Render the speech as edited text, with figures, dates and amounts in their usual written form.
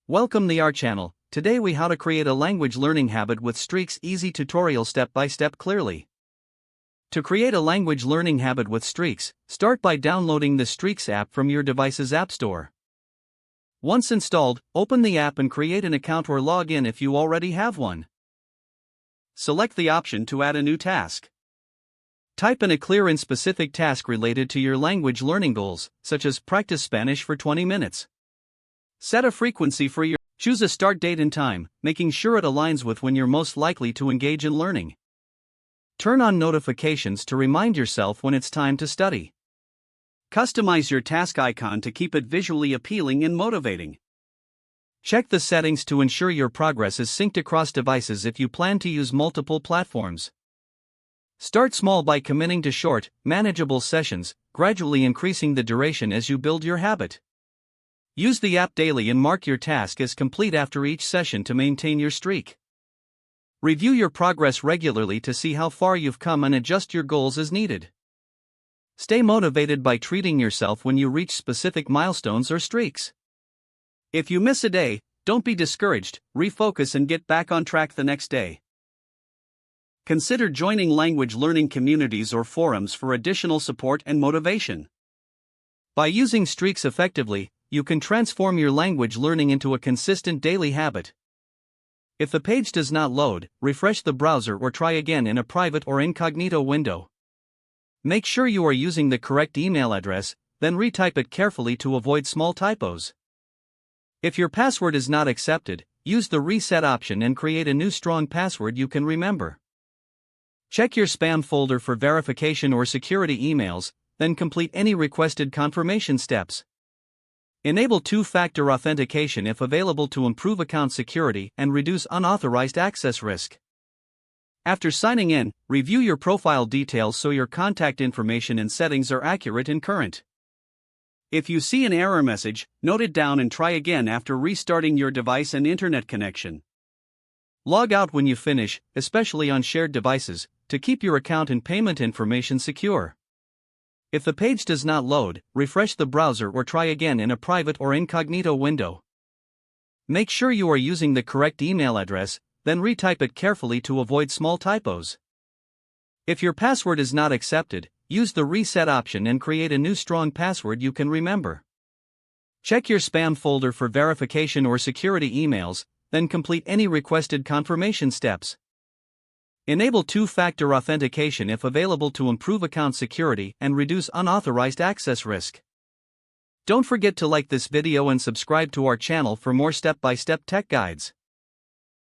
Welcome to our channel. Today we how to create a language learning habit with Streaks easy tutorial step by step clearly. To create a language learning habit with Streaks, start by downloading the Streaks app from your device's app store. Once installed, open the app and create an account or log in if you already have one. Select the option to add a new task. Type in a clear and specific task related to your language learning goals, such as practice Spanish for 20 minutes. Set a frequency for your. Choose a start date and time, making sure it aligns with when you're most likely to engage in learning. Turn on notifications to remind yourself when it's time to study. Customize your task icon to keep it visually appealing and motivating. Check the settings to ensure your progress is synced across devices if you plan to use multiple platforms. Start small by committing to short, manageable sessions, gradually increasing the duration as you build your habit. Use the app daily and mark your task as complete after each session to maintain your streak. Review your progress regularly to see how far you've come and adjust your goals as needed. Stay motivated by treating yourself when you reach specific milestones or streaks. If you miss a day, don't be discouraged, refocus and get back on track the next day. Consider joining language learning communities or forums for additional support and motivation. By using Streaks effectively, you can transform your language learning into a consistent daily habit. If the page does not load, refresh the browser or try again in a private or incognito window. Make sure you are using the correct email address, then retype it carefully to avoid small typos. If your password is not accepted, use the reset option and create a new strong password you can remember. Check your spam folder for verification or security emails, then complete any requested confirmation steps. Enable two-factor authentication if available to improve account security and reduce unauthorized access risk. After signing in, review your profile details so your contact information and settings are accurate and current. If you see an error message, note it down and try again after restarting your device and internet connection. Log out when you finish, especially on shared devices, to keep your account and payment information secure. If the page does not load, refresh the browser or try again in a private or incognito window. Make sure you are using the correct email address, then retype it carefully to avoid small typos. If your password is not accepted, use the reset option and create a new strong password you can remember. Check your spam folder for verification or security emails, then complete any requested confirmation steps. Enable two-factor authentication if available to improve account security and reduce unauthorized access risk. Don't forget to like this video and subscribe to our channel for more step-by-step tech guides.